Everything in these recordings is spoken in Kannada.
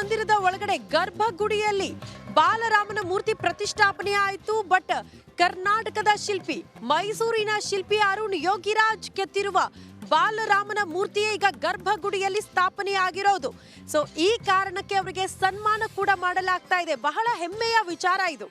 ಮಂದಿರದ ಒಳಗಡೆ ಗರ್ಭಗುಡಿಯಲ್ಲಿ ಬಾಲರಾಮನ ಮೂರ್ತಿ ಪ್ರತಿಷ್ಠಾಪನೆ ಆಯಿತು. ಬಟ್ ಕರ್ನಾಟಕದ ಶಿಲ್ಪಿ, ಮೈಸೂರಿನ ಶಿಲ್ಪಿ ಅರುಣ್ ಯೋಗಿರಾಜ್ ಕೆತ್ತಿರುವ ಬಾಲರಾಮನ ಮೂರ್ತಿಯೇ ಈಗ ಗರ್ಭಗುಡಿಯಲ್ಲಿ ಸ್ಥಾಪನೆ ಆಗಿರೋದು. ಸೊ ಈ ಕಾರಣಕ್ಕೆ ಅವರಿಗೆ ಸನ್ಮಾನ ಕೂಡ ಮಾಡಲಾಗ್ತಾ ಇದೆ. ಬಹಳ ಹೆಮ್ಮೆಯ ವಿಚಾರ ಇದು.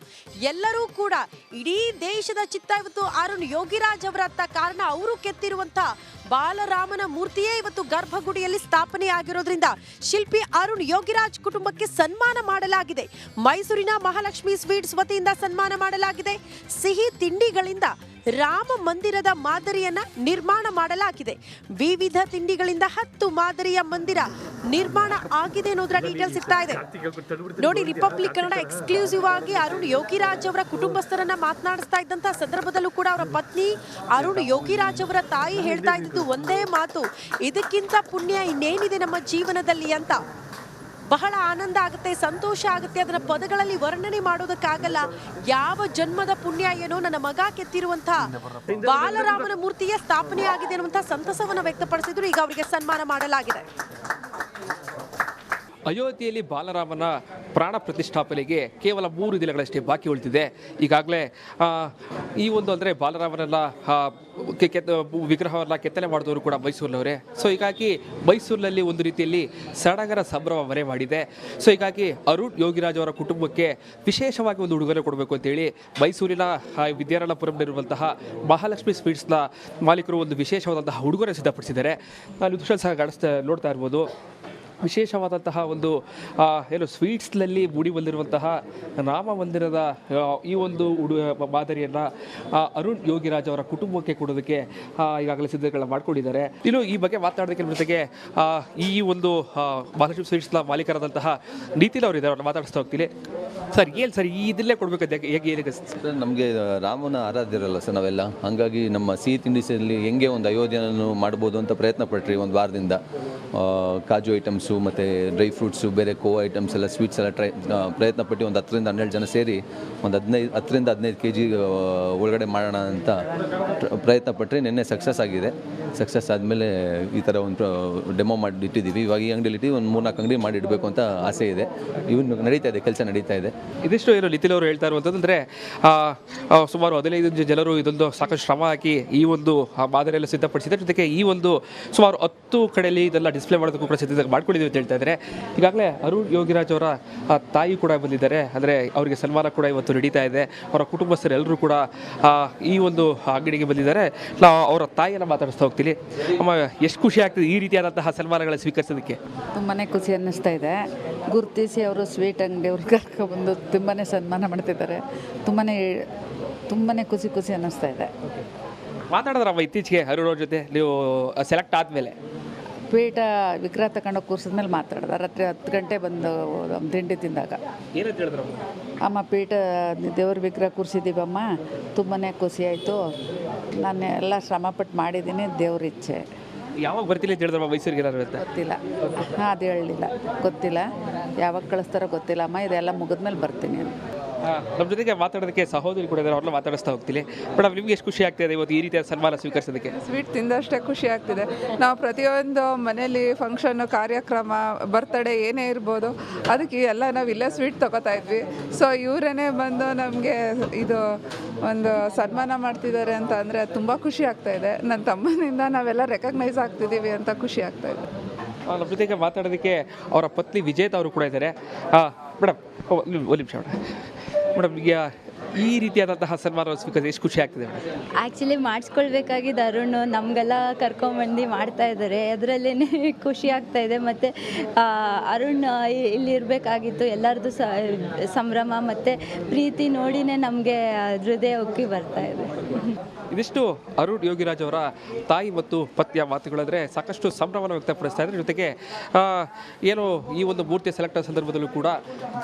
ಎಲ್ಲರೂ ಕೂಡ ಇಡೀ ದೇಶದ ಚಿತ್ತ ಇವತ್ತು ಅರುಣ್ ಯೋಗಿರಾಜ್ ಅವರತ್ತ. ಕಾರಣ ಅವರು ಕೆತ್ತಿರುವಂತಹ ಬಾಲರಾಮನ ಮೂರ್ತಿಯೇ ಇವತ್ತು ಗರ್ಭಗುಡಿಯಲ್ಲಿ ಸ್ಥಾಪನೆ ಆಗಿರೋದ್ರಿಂದ ಶಿಲ್ಪಿ ಅರುಣ್ ಯೋಗಿರಾಜ್ ಕುಟುಂಬಕ್ಕೆ ಸನ್ಮಾನ ಮಾಡಲಾಗಿದೆ. ಮೈಸೂರಿನ ಮಹಾಲಕ್ಷ್ಮಿ ಸ್ವೀಟ್ಸ್ ವತಿಯಿಂದ ಸನ್ಮಾನ ಮಾಡಲಾಗಿದೆ. ಸಿಹಿ ತಿಂಡಿಗಳಿಂದ ರಾಮ ಮಂದಿರದ ಮಾದರಿಯನ್ನ ನಿರ್ಮಾಣ ಮಾಡಲಾಗಿದೆ. ವಿವಿಧ ತಿಂಡಿಗಳಿಂದ 10 ಮಾದರಿಯ ಮಂದಿರ ನಿರ್ಮಾಣ ಆಗಿದೆ ಅನ್ನೋದರ ಡೀಟೇಲ್ಸ್ ಸಿಗ್ತಾ ಇದೆ. ನೋಡಿ, ರಿಪಬ್ಲಿಕ್ ಕನ್ನಡ ಎಕ್ಸ್ಕ್ಲೂಸಿವ್ ಆಗಿ ಅರುಣ್ ಯೋಗಿರಾಜ್ ಅವರ ಕುಟುಂಬಸ್ಥರನ್ನ ಮಾತನಾಡಿಸ್ತಾ ಇದ್ದಂತ ಸಂದರ್ಭದಲ್ಲೂ ಕೂಡ ಅವರ ಪತ್ನಿ ಅರುಣ್ ಯೋಗಿರಾಜ್ ಅವರ ತಾಯಿ ಹೇಳ್ತಾ ಇದ್ದು ಒಂದೇ ಮಾತು, ಇದಕ್ಕಿಂತ ಪುಣ್ಯ ಇನ್ನೇನಿದೆ ನಮ್ಮ ಜೀವನದಲ್ಲಿ ಅಂತ. ಬಹಳ ಆನಂದ ಆಗುತ್ತೆ, ಸಂತೋಷ ಆಗುತ್ತೆ, ಅದನ್ನ ಪದಗಳಲ್ಲಿ ವರ್ಣನೆ ಮಾಡೋದಕ್ಕಾಗಲ್ಲ. ಯಾವ ಜನ್ಮದ ಪುಣ್ಯ ಏನೋ ನನ್ನ ಮಗ ಕೆತ್ತಿರುವಂತಹ ಬಾಲರಾಮನ ಮೂರ್ತಿಯ ಸ್ಥಾಪನೆ ಆಗಿದೆ ಅನ್ನುವಂತಹ ಸಂತಸವನ್ನ ವ್ಯಕ್ತಪಡಿಸಿದ್ರು. ಈಗ ಅವರಿಗೆ ಸನ್ಮಾನ ಮಾಡಲಾಗಿದೆ. ಅಯೋಧ್ಯೆಯಲ್ಲಿ ಬಾಲರಾಮನ ಪ್ರಾಣ ಪ್ರತಿಷ್ಠಾಪನೆಗೆ ಕೇವಲ 3 ದಿನಗಳಷ್ಟೇ ಬಾಕಿ ಉಳಿದಿದೆ. ಈಗಾಗಲೇ ಈ ಒಂದು ಅಂದರೆ ಬಾಲರಾಮನೆಲ್ಲ ವಿಗ್ರಹವನ್ನ ಕೆತ್ತನೆ ಮಾಡಿದವರು ಕೂಡ ಮೈಸೂರಿನವರೇ. ಸೊ ಹೀಗಾಗಿ ಮೈಸೂರಿನಲ್ಲಿ ಒಂದು ರೀತಿಯಲ್ಲಿ ಸಡಗರ ಸಂಭ್ರಮ ಮನೆ ಮಾಡಿದೆ. ಸೊ ಹೀಗಾಗಿ ಅರುಣ್ ಯೋಗಿರಾಜ್ ಅವರ ಕುಟುಂಬಕ್ಕೆ ವಿಶೇಷವಾಗಿ ಒಂದು ಉಡುಗೊರೆ ಕೊಡಬೇಕು ಅಂತೇಳಿ ಮೈಸೂರಿನ ವಿದ್ಯಾರಣ್ಯಪುರಂನಲ್ಲಿರುವಂತಹ ಮಹಾಲಕ್ಷ್ಮಿ ಸ್ವೀಟ್ಸ್ನ ಮಾಲೀಕರು ಒಂದು ವಿಶೇಷವಾದಂತಹ ಉಡುಗೊರೆ ಸಿದ್ಧಪಡಿಸಿದ್ದಾರೆ. ನಾನು ದೃಶ್ಯ ಸಹ ನೋಡ್ತಾ ಇರ್ಬೋದು. ವಿಶೇಷವಾದಂತಹ ಒಂದು ಸ್ವೀಟ್ಸ್ನಲ್ಲಿ ಮೂಡಿ ಬಂದಿರುವಂತಹ ರಾಮ ಮಂದಿರದ ಈ ಒಂದು ಮಾದರಿಯನ್ನು ಅರುಣ್ ಯೋಗಿರಾಜ್ ಅವರ ಕುಟುಂಬಕ್ಕೆ ಕೊಡೋದಕ್ಕೆ ಈಗಾಗಲೇ ಸಿದ್ಧತೆಗಳನ್ನ ಮಾಡ್ಕೊಂಡಿದ್ದಾರೆ. ಇನ್ನು ಈ ಬಗ್ಗೆ ಮಾತನಾಡೋದಕ್ಕೆ ಜೊತೆಗೆ ಈ ಒಂದು ಮಹಾಲಕ್ಷ್ಮಿ ಸ್ವೀಟ್ಸ್ನ ಮಾಲೀಕರಾದಂತಹ ನಿತಿನ್ ಅವರು ಇದ್ದಾರೆ, ಅವ್ರನ್ನ ಮಾತಾಡಿಸ್ತಾ ಹೋಗ್ತೀನಿ. ಸರ್, ಏನು ಸರ್ ಇದಲ್ಲೇ ಕೊಡಬೇಕು ಹೇಗೆ ಏನಿದೆ ಸರ್? ನಮಗೆ ರಾಮನ ಆರಾಧ್ಯರಲ್ಲ ಸರ್ ನಾವೆಲ್ಲ, ಹಾಗಾಗಿ ನಮ್ಮ ಸಿಹಿ ತಿಂಡಿಸಲ್ಲಿ ಹೆಂಗೆ ಒಂದು ಅಯೋಧ್ಯೆಯನ್ನು ಮಾಡ್ಬೋದು ಅಂತ ಪ್ರಯತ್ನ ಪಟ್ರಿ ಒಂದು ವಾರದಿಂದ. ಕಾಜು ಐಟಮ್ಸು ಮತ್ತು ಡ್ರೈ ಫ್ರೂಟ್ಸು, ಬೇರೆ ಕೋವಾ ಐಟಮ್ಸ್ ಎಲ್ಲ, ಸ್ವೀಟ್ಸ್ ಎಲ್ಲ ಪ್ರಯತ್ನ ಪಟ್ಟು ಒಂದು 10 ರಿಂದ 12 ಜನ ಸೇರಿ ಒಂದು 10 ರಿಂದ 15 kg ಒಳಗಡೆ ಮಾಡೋಣ ಅಂತ ಪ್ರಯತ್ನ ಪಟ್ಟರೆ ನಿನ್ನೆ ಸಕ್ಸಸ್ ಆಗಿದೆ. ಸಕ್ಸಸ್ ಆದಮೇಲೆ ಈ ಥರ ಒಂದು ಡೆಮೋ ಮಾಡಿ ಇಟ್ಟಿದ್ದೀವಿ. ಇವಾಗ ಈ ಅಂಗಡಿಲಿ ಒಂದು 3-4 ಅಂಗಡಿ ಮಾಡಿ ಇಡಬೇಕು ಅಂತ ಆಸೆ ಇದೆ. ಇವನು ನಡೀತಾ ಇದೆ, ಕೆಲಸ ನಡೀತಾ ಇದೆ. ಇದಿಷ್ಟು ಏನು ನಿತಿನ್ ಅವರು ಹೇಳ್ತಾ ಇರುವಂಥದ್ದು ಸುಮಾರು 15 ಜನರು ಇದೊಂದು ಸಾಕಷ್ಟು ಶ್ರಮ ಹಾಕಿ ಈ ಒಂದು ಮಾದರಿಯೆಲ್ಲ ಸಿದ್ಧಪಡಿಸಿದ್ದಾರೆ. ಜೊತೆಗೆ ಈ ಒಂದು ಸುಮಾರು 10 ಕಡೆಯಲ್ಲಿ ಇದೆಲ್ಲ ಡಿಸ್ಪ್ಲೇ ಮಾಡೋದಕ್ಕೂ ಕೂಡ ಸಿದ್ಧತೆ ಮಾಡ್ಕೊಂಡಿದ್ದೀವಿ ಅಂತ ಹೇಳ್ತಾ ಇದ್ದಾರೆ. ಈಗಾಗಲೇ ಅರುಣ್ ಯೋಗಿರಾಜ್ ಅವರ ತಾಯಿ ಕೂಡ ಬಂದಿದ್ದಾರೆ. ಅಂದರೆ ಅವರಿಗೆ ಸನ್ಮಾನ ಕೂಡ ಇವತ್ತು ನಡೀತಾ ಇದೆ. ಅವರ ಕುಟುಂಬಸ್ಥರು ಎಲ್ಲರೂ ಕೂಡ ಈ ಒಂದು ಅಂಗಡಿಗೆ ಬಂದಿದ್ದಾರೆ. ನಾವು ಅವರ ತಾಯಿಯನ್ನು ಮಾತಾಡಿಸ್ತಾ ಹೋಗ್ತೀನಿ. ಅಮ್ಮ, ಎಷ್ಟು ಖುಷಿ ಆಗ್ತದೆ ಈ ರೀತಿಯಾದಂತಹ ಸನ್ಮಾನಗಳ ಸ್ವೀಕರಿಸೋದಕ್ಕೆ? ತುಂಬಾ ಖುಷಿ ಅನ್ನಿಸ್ತಾ ಇದೆ. ಗುರುತಿಸಿ ಅವರು ಸ್ವೀಟ್ ಅಂಗಡಿಯವ್ರು ಕರ್ಕೊಬಂದು ತುಂಬಾ ಸನ್ಮಾನ ಮಾಡ್ತಿದ್ದಾರೆ. ತುಂಬಾ ಖುಷಿ ಅನ್ನಿಸ್ತಾ ಇದೆ. ಮಾತಾಡಿದ್ರಮ್ಮ ಇತ್ತೀಚೆಗೆ ಅರುಣ್ ಅವ್ರ ಜೊತೆ ನೀವು ಸೆಲೆಕ್ಟ್ ಆದಮೇಲೆ? ಪೀಠ ವಿಗ್ರಹ ತಗೊಂಡು ಕೂರ್ಸಿದ್ಮೇಲೆ ಮಾತಾಡಿದ. ರಾತ್ರಿ 10 ಗಂಟೆ ಬಂದು ತಿಂಡಿ ತಿಂದಾಗ ಏನಂತ ಹೇಳಿದ್ರು? ಅಮ್ಮ, ಪೀಠ ದೇವ್ರ ವಿಗ್ರಹ ಕೂರಿಸಿದ್ದೀವಮ್ಮ, ತುಂಬಾ ಖುಷಿ ಆಯಿತು. ನಾನು ಎಲ್ಲ ಶ್ರಮಪಟ್ಟು ಮಾಡಿದ್ದೀನಿ, ದೇವ್ರ ಇಚ್ಛೆ. ಯಾವಾಗ ಬರ್ತಿಲ್ಲ ಅಂತ ಹೇಳಿದ್ರಮ್ಮ ಮೈಸೂರಿಗೆ? ಗೊತ್ತಿಲ್ಲ, ಅದು ಹೇಳಲಿಲ್ಲ, ಗೊತ್ತಿಲ್ಲ. ಯಾವಾಗ ಕಳಿಸ್ತಾರೋ ಗೊತ್ತಿಲ್ಲ ಅಮ್ಮ, ಇದೆಲ್ಲ ಮುಗಿದ್ಮೇಲೆ ಬರ್ತೀನಿ. ನಮ್ಮ ಜೊತೆಗೆ ಮಾತಾಡೋದಕ್ಕೆ ಸಹೋದರಿ ಕೂಡ ಇದ್ದಾರೆ, ಅವ್ರನ್ನ ಮಾತಾಡಿಸ್ತಾ ಹೋಗ್ತೀನಿ. ಮೇಡಮ್, ನಿಮ್ಗೆ ಎಷ್ಟು ಖುಷಿ ಆಗ್ತಿದೆ ಇವತ್ತು ಈ ರೀತಿಯ ಸನ್ಮಾನ ಸ್ವೀಕರಿಸೋದಕ್ಕೆ? ಸ್ವೀಟ್ ತಿಂದಷ್ಟೇ ಖುಷಿ ಆಗ್ತಿದೆ. ನಾವು ಪ್ರತಿಯೊಂದು ಮನೇಲಿ ಫಂಕ್ಷನ್ನು, ಕಾರ್ಯಕ್ರಮ, ಬರ್ತಡೇ ಏನೇ ಇರ್ಬೋದು, ಅದಕ್ಕೆ ಎಲ್ಲ ನಾವು ಇಲ್ಲೇ ಸ್ವೀಟ್ ತೊಗೋತಾ ಇದ್ವಿ. ಸೊ ಇವರೇ ಬಂದು ನಮಗೆ ಇದು ಒಂದು ಸನ್ಮಾನ ಮಾಡ್ತಿದ್ದಾರೆ ಅಂತ ಅಂದರೆ ತುಂಬ ಖುಷಿ ಆಗ್ತಾ ಇದೆ. ನನ್ನ ತಮ್ಮನಿಂದ ನಾವೆಲ್ಲ ರೆಕಗ್ನೈಸ್ ಆಗ್ತಿದ್ದೀವಿ ಅಂತ ಖುಷಿ ಆಗ್ತಾ ಇದೆ. ನಮ್ಮ ಜೊತೆಗೆ ಮಾತಾಡೋದಕ್ಕೆ ಅವರ ಪತ್ನಿ ವಿಜೇತ ಅವರು ಕೂಡ ಇದ್ದಾರೆ. ಮೇಡಮ್, ಒಂದು ನಿಮಿಷ ಮೇಡಮ್, ಈಗ ಈ ರೀತಿಯಾದಂತಹ ಸನ್ಮಾನ ಸ್ವೀಕರಿಸಿ ಎಷ್ಟು ಖುಷಿ ಆಗ್ತಿದೆ? ಆ್ಯಕ್ಚುಲಿ ಮಾಡಿಸ್ಕೊಳ್ಬೇಕಾಗಿದ್ದು ಅರುಣ್ ನಮಗೆಲ್ಲ ಕರ್ಕೊಂಬಂದು ಮಾಡ್ತಾ ಇದ್ದಾರೆ, ಅದರಲ್ಲೇ ಖುಷಿ ಆಗ್ತಾ ಇದೆ. ಮತ್ತು ಅರುಣ್ ಇಲ್ಲಿರಬೇಕಾಗಿತ್ತು. ಎಲ್ಲರದ್ದು ಸಂಭ್ರಮ ಮತ್ತು ಪ್ರೀತಿ ನೋಡಿನೇ ನಮಗೆ ಹೃದಯ ಉಕ್ಕಿ ಬರ್ತಾ ಇದೆ. ಇದಿಷ್ಟು ಅರುಣ್ ಯೋಗಿರಾಜ್ ಅವರ ತಾಯಿ ಮತ್ತು ಪತ್ನಿಯ ಮಾತುಗಳಂದರೆ ಸಾಕಷ್ಟು ಸಂಭ್ರಮವನ್ನು ವ್ಯಕ್ತಪಡಿಸ್ತಾ ಇದ್ದಾರೆ. ಜೊತೆಗೆ ಏನು ಈ ಒಂದು ಮೂರ್ತಿ ಸೆಲೆಕ್ಟ್ ಸಂದರ್ಭದಲ್ಲೂ ಕೂಡ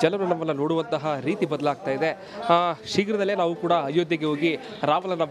ಜನರು ನಮ್ಮನ್ನು ನೋಡುವಂತಹ ರೀತಿ ಬದಲಾಗ್ತಾ ಇದೆ. ಶೀಘ್ರದಲ್ಲೇ ನಾವು ಕೂಡ ಅಯೋಧ್ಯೆಗೆ ಹೋಗಿ ರಾಮನನ್ನ